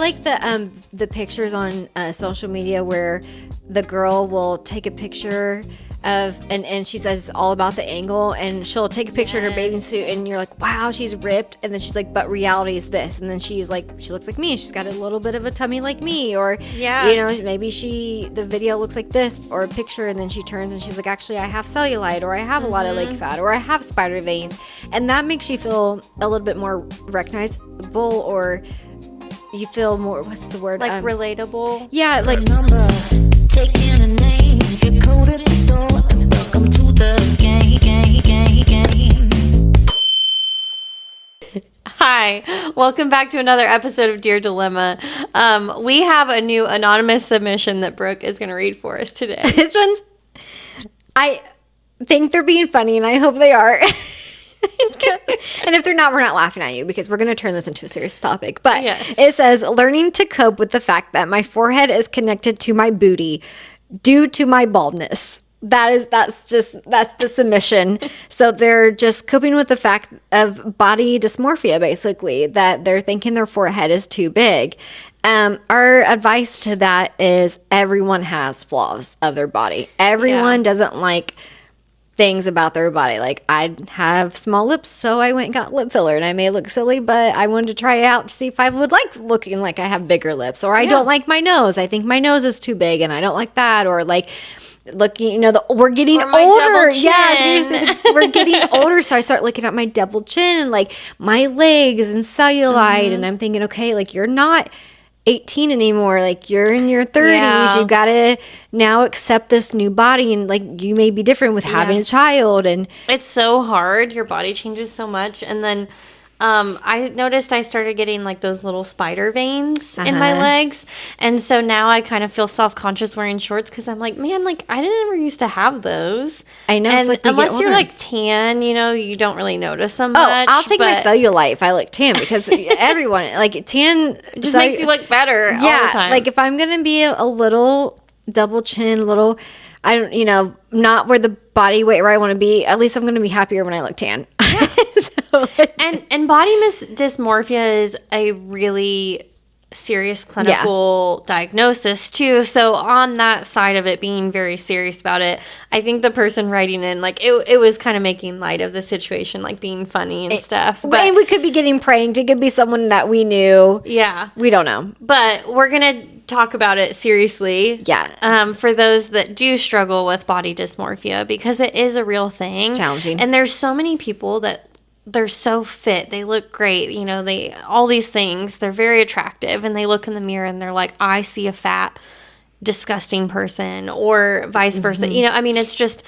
like the pictures on social media where the girl will take a picture of and she says it's all about the angle, and she'll take a picture in her bathing suit and you're like, wow, she's ripped, and then she's like, but reality is this, and then she's like, she looks like me, she's got a little bit of a tummy like me, or maybe the video looks like this, or a picture, and then she turns and she's like, actually I have cellulite, or I have a lot of leg fat, or I have spider veins, and that makes you feel a little bit more recognizable, or you feel more, what's the word, like relatable. Yeah, like taking a name, you coded the door, and welcome to the game. Hi, welcome back to another episode of Dear Dilemma. We have a new anonymous submission that Brooke is going to read for us today. This one's, I think they're being funny, and I hope they are. And if they're not, we're not laughing at you, because we're going to turn this into a serious topic. But It says, learning to cope with the fact that my forehead is connected to my booty due to my baldness. That's the submission. So they're just coping with the fact of body dysmorphia, basically, that they're thinking their forehead is too big. Our advice to that is everyone has flaws of their body. Everyone doesn't like things about their body. Like, I have small lips, so I went and got lip filler, and I may look silly, but I wanted to try it out to see if I would like looking like I have bigger lips. Or I don't like my nose. I think my nose is too big, and I don't like that. Or like looking, we're getting older. Yeah, we're getting older, so I start looking at my double chin and like my legs and cellulite, and I'm thinking, okay, like, you're not 18 anymore, like, you're in your 30s. You gotta now accept this new body, and like, you may be different with having a child, and it's so hard. Your body changes so much. And then I noticed I started getting like those little spider veins in my legs, and so now I kind of feel self-conscious wearing shorts, because I'm like, man, like, I didn't ever used to have those. I know, and like, unless you're like tan, you don't really notice them much. I'll take my cellulite if I look tan, because everyone like tan just makes you look better all the time. Like, if I'm gonna be a little double chin, I don't, not where the body weight where I want to be, at least I'm gonna be happier when I look tan. And body dysmorphia is a really serious clinical diagnosis too. So on that side of it, being very serious about it, I think the person writing in, like, it was kind of making light of the situation, like being funny and stuff. But we could be getting pranked. It could be someone that we knew. Yeah. We don't know. But we're going to talk about it seriously. Yeah. For those that do struggle with body dysmorphia, because it is a real thing. It's challenging. And there's so many people that they're so fit, they look great, they all these things, they're very attractive, and they look in the mirror and they're like, I see a fat, disgusting person, or vice versa. It's just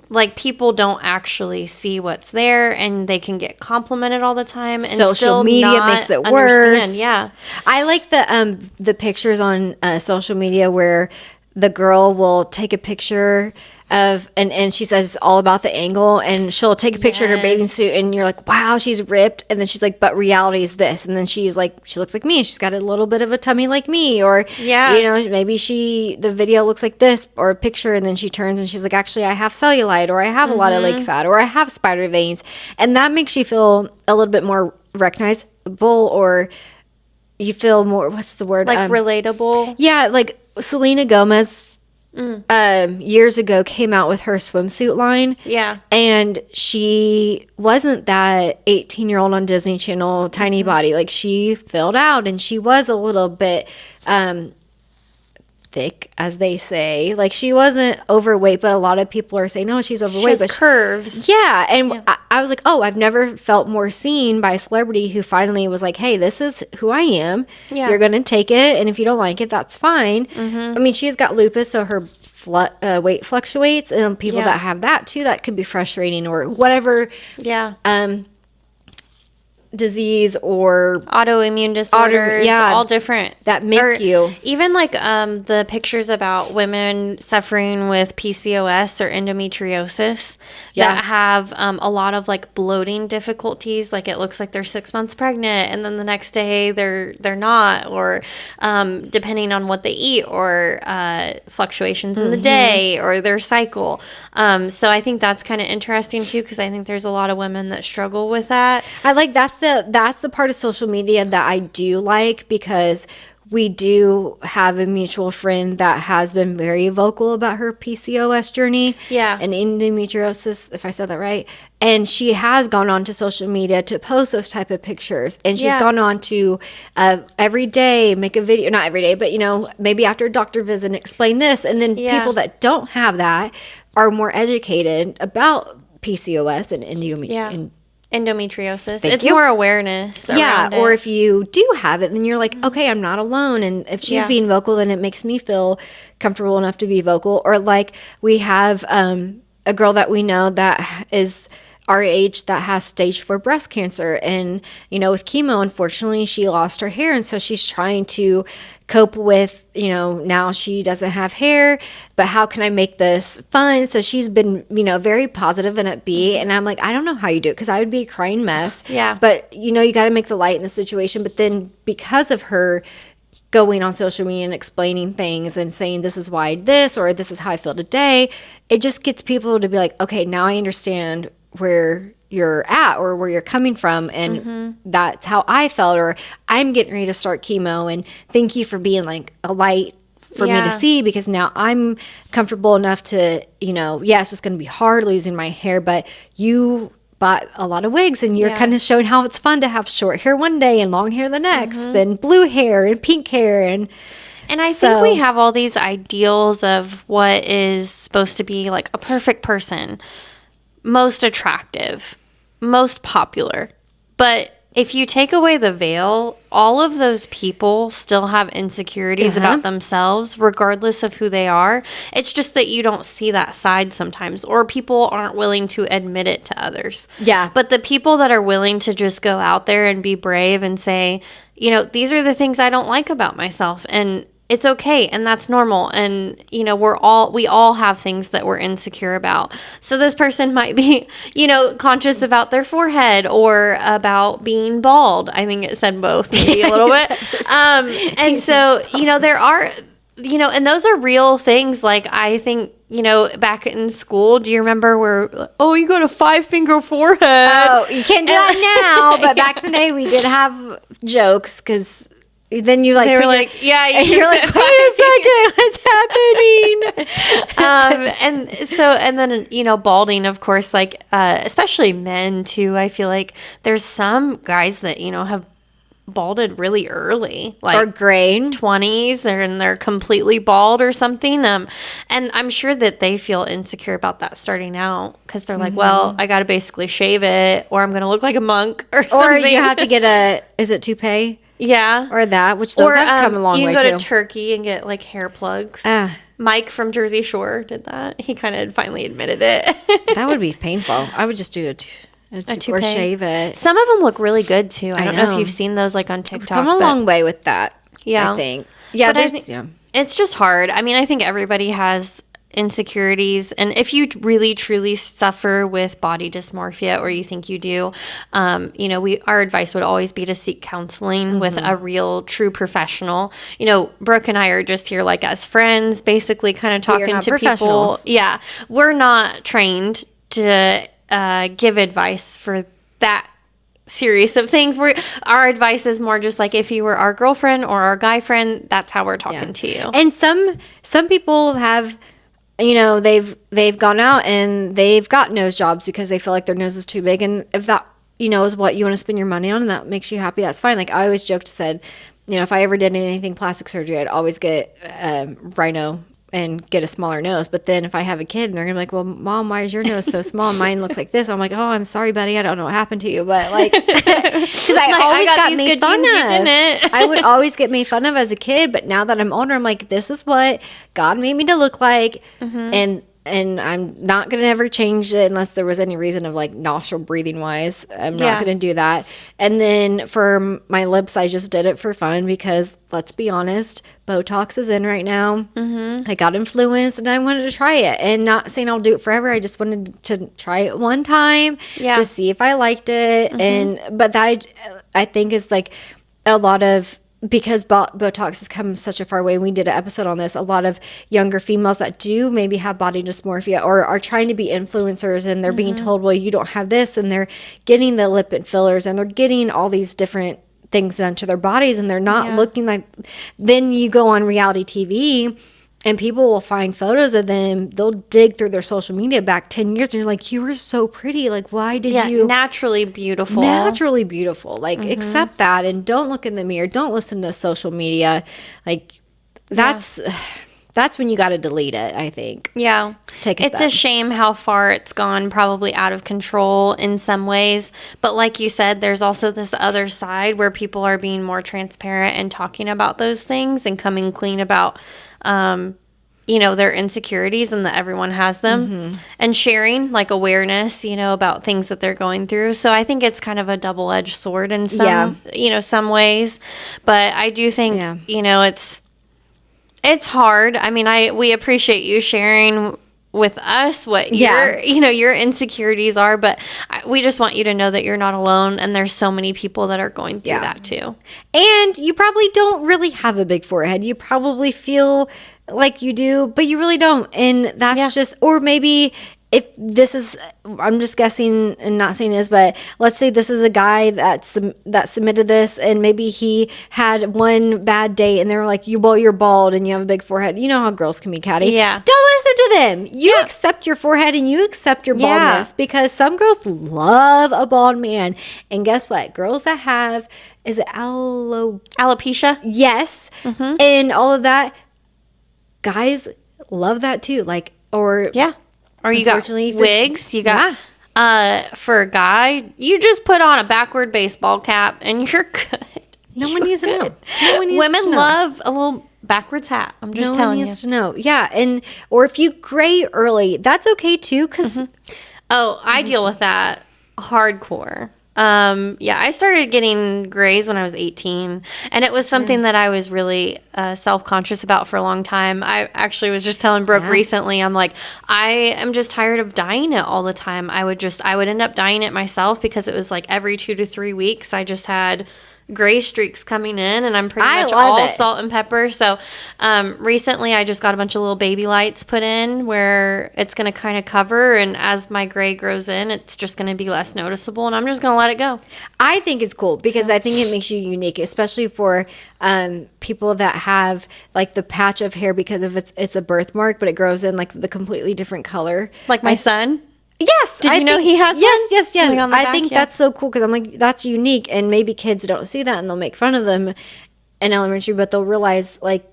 like, people don't actually see what's there, and they can get complimented all the time, and social still media not makes it worse. understand. I like the pictures on social media where the girl will take a picture of and she says it's all about the angle, and she'll take a picture in her bathing suit, and you're like, wow, she's ripped, and then she's like, but reality is this, and then she's like, she looks like me, she's got a little bit of a tummy like me, or maybe the video looks like this, or a picture, and then she turns and she's like, actually I have cellulite, or I have a lot of leg fat, or I have spider veins, and that makes you feel a little bit more recognizable, or you feel more, what's the word, like relatable. Yeah, like Selena Gomez years ago came out with her swimsuit line. Yeah. And she wasn't that 18-year-old on Disney Channel tiny body. Like, she filled out, and she was a little bit thick, as they say. Like, she wasn't overweight, but a lot of people are saying, no, she's overweight. She has curves. Yeah. And I was like, oh, I've never felt more seen by a celebrity who finally was like, hey, this is who I am. Yeah. You're going to take it. And if you don't like it, that's fine. I mean, she's got lupus, so her weight fluctuates. And people that have that too, that could be frustrating, or whatever. Yeah. Disease or autoimmune disorders, all different that make you, even like the pictures about women suffering with PCOS or endometriosis that have a lot of like bloating difficulties. Like, it looks like they're 6 months pregnant, and then the next day they're not, or depending on what they eat, or fluctuations in the day, or their cycle. So I think that's kind of interesting too, because I think there's a lot of women that struggle with that. I like that's the part of social media that I do like, because we do have a mutual friend that has been very vocal about her PCOS journey. Yeah. And endometriosis, if I said that right. And she has gone on to social media to post those type of pictures. And she's gone on to every day make a video, not every day, but, maybe after a doctor visit, explain this. And then people that don't have that are more educated about PCOS and endometriosis. It's more awareness around or it. if you do have it, then you're like, okay, I'm not alone. And if she's being vocal, then it makes me feel comfortable enough to be vocal. Or like we have a girl that we know that is our age that has stage 4 breast cancer, and with chemo, unfortunately, she lost her hair, and so she's trying to cope with now she doesn't have hair, but how can I make this fun? So she's been very positive and upbeat, and I'm like, I don't know how you do it, because I would be a crying mess. But you got to make the light in the situation. But then because of her going on social media and explaining things and saying this is why this, or this is how I feel today, it just gets people to be like, okay, now I understand where you're at or where you're coming from, and that's how I felt, or I'm getting ready to start chemo, and thank you for being like a light for me to see, because now I'm comfortable enough to, yes, it's going to be hard losing my hair, but you bought a lot of wigs, and you're kind of showing how it's fun to have short hair one day and long hair the next, and blue hair and pink hair, and I think we have all these ideals of what is supposed to be like a perfect person, most attractive, most popular. But if you take away the veil, all of those people still have insecurities about themselves, regardless of who they are. It's just that you don't see that side sometimes, or people aren't willing to admit it to others. Yeah. But the people that are willing to just go out there and be brave and say, these are the things I don't like about myself, and it's okay, and that's normal, and we all have things that we're insecure about. So this person might be conscious about their forehead or about being bald. I think it said both, maybe a little bit. And so there are and those are real things. Like, I think back in school, do you remember where you got a 5-finger forehead? Oh, you can't do that now, but back in the day we did have jokes, because then you they were like, yeah, you're like, wait a second, what's happening? And then balding, of course, like especially men too. I feel like there's some guys that have balded really early, like or gray 20s, and they're completely bald or something. And I'm sure that they feel insecure about that starting out, because they're like, well, I got to basically shave it, or I'm going to look like a monk or something. Or you have to get is it toupee? Yeah. Or that, which those have come a long way, too. You can go to Turkey and get, like, hair plugs. Mike from Jersey Shore did that. He kind of finally admitted it. That would be painful. I would just do a toupee or shave it. Some of them look really good, too. I don't know if you've seen those, like, on TikTok. We've come a long way with that, I think. Yeah, it's just hard. I mean, I think everybody has insecurities, and if you really truly suffer with body dysmorphia, or you think you do, our advice would always be to seek counseling with a real true professional. Brooke and I are just here like as friends, basically kind of talking to people. Yeah, we're not trained to give advice for that series of things. Our advice is more just like, if you were our girlfriend or our guy friend, that's how we're talking to you. And some people have, they've gone out and they've got nose jobs because they feel like their nose is too big. And if that, is what you want to spend your money on and that makes you happy, that's fine. Like, I always joked, said, if I ever did anything plastic surgery, I'd always get rhino and get a smaller nose. But then if I have a kid and they're gonna be like, well, Mom, why is your nose so small? Mine looks like this. I'm like, oh, I'm sorry, buddy. I don't know what happened to you. But like, because I always got made fun of. I would always get made fun of as a kid. But now that I'm older, I'm like, this is what God made me to look like. And I'm not going to ever change it unless there was any reason of like nostril breathing wise. I'm not going to do that. And then for my lips, I just did it for fun because, let's be honest, Botox is in right now. I got influenced and I wanted to try it. And not saying I'll do it forever. I just wanted to try it one time to see if I liked it. But that I think is like a lot of because Botox has come such a far way, we did an episode on this, a lot of younger females that do maybe have body dysmorphia or are trying to be influencers, and they're being told, well, you don't have this, and they're getting the lip fillers, and they're getting all these different things done to their bodies, and they're not looking like. Then you go on reality TV, and people will find photos of them. They'll dig through their social media back 10 years, and you're like, you were so pretty. Like, why did you? Naturally beautiful. Naturally beautiful. Like, accept that, and don't look in the mirror. Don't listen to social media. Like, that's when you got to delete it, I think. Yeah. It's a shame how far it's gone, probably out of control in some ways. But like you said, there's also this other side where people are being more transparent and talking about those things and coming clean about their insecurities, and that everyone has them, and sharing like awareness, about things that they're going through. So I think it's kind of a double-edged sword in some, some ways. But I do think, it's hard. I mean, we appreciate you sharing with us what your insecurities are, but we just want you to know that you're not alone, and there's so many people that are going through that too. And you probably don't really have a big forehead. You probably feel like you do, but you really don't. And that's just, or maybe if this is, I'm just guessing and not saying this, but let's say this is a guy that submitted this, and maybe he had one bad day, and they were like, you're bald and you have a big forehead. You know how girls can be catty. Yeah. Don't listen to them. You accept your forehead, and you accept your baldness, because some girls love a bald man. And guess what? Girls that have, is it alopecia? Yes. And all of that, guys love that too. Like, or you got wigs. You got for a guy, you just put on a backward baseball cap and you're good. No one needs to know. Women love a little backwards hat. I'm just telling you. No one needs to know. Yeah, and or if you gray early, that's okay too. Because I deal with that hardcore. I started getting grays when I was 18, and it was something that I was really self-conscious about for a long time. I actually was just telling Brooke recently, I'm like, I am just tired of dyeing it all the time. I would end up dyeing it myself, because it was like every 2 to 3 weeks I just had gray streaks coming in, and I'm pretty much all salt and pepper. So recently I just got a bunch of little baby lights put in where it's going to kind of cover, and as my gray grows in, it's just going to be less noticeable, and I'm just going to let it go. I think it's cool, because I think it makes you unique, especially for people that have like the patch of hair, because of it's a birthmark, but it grows in like the completely different color, like my son. Yes. Did you know he has one? Yes. I think that's so cool, because I'm like, that's unique, and maybe kids don't see that, and they'll make fun of them in elementary, but they'll realize, like,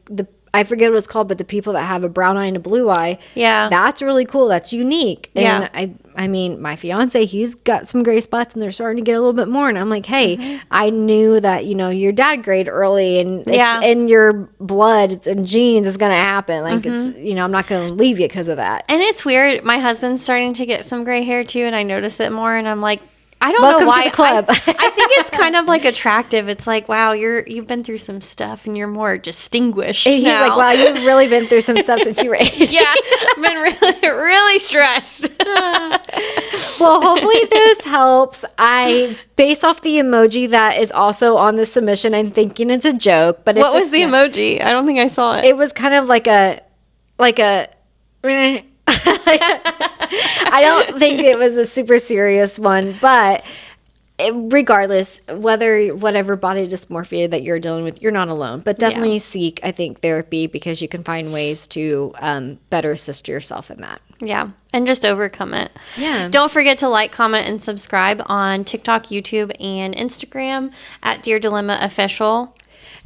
I forget what it's called, but the people that have a brown eye and a blue eye, that's really cool. That's unique. And I mean, my fiance, he's got some gray spots, and they're starting to get a little bit more, and I'm like, hey, I knew that, your dad grayed early, and it's in your blood, it's in genes, it's going to happen. Like, it's, I'm not going to leave you because of that. And it's weird. My husband's starting to get some gray hair too, and I notice it more, and I'm like, I don't know why. To the club. I think it's kind of like attractive. It's like, wow, you've been through some stuff, and you're more distinguished. He's now. like, wow, you've really been through some stuff since you were 18. I've been really, really stressed. Well, hopefully this helps. Based off the emoji that is also on the submission, I'm thinking it's a joke. But what was the emoji? I don't think I saw it. It was kind of like a. I don't think it was a super serious one, but regardless, whatever body dysmorphia that you're dealing with, you're not alone. But definitely seek, I think, therapy, because you can find ways to better assist yourself in that. Yeah, and just overcome it. Yeah. Don't forget to like, comment, and subscribe on TikTok, YouTube, and Instagram at Dear Dilemma Official.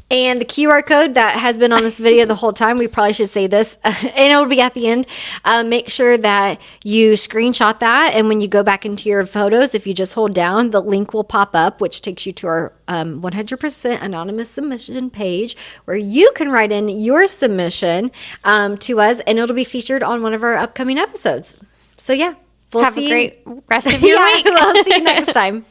And the QR code that has been on this video the whole time, we probably should say this, and it'll be at the end. Make sure that you screenshot that, and when you go back into your photos, if you just hold down, the link will pop up, which takes you to our 100% anonymous submission page, where you can write in your submission to us, and it'll be featured on one of our upcoming episodes. So yeah, we'll have a great rest of your week. We'll see you next time.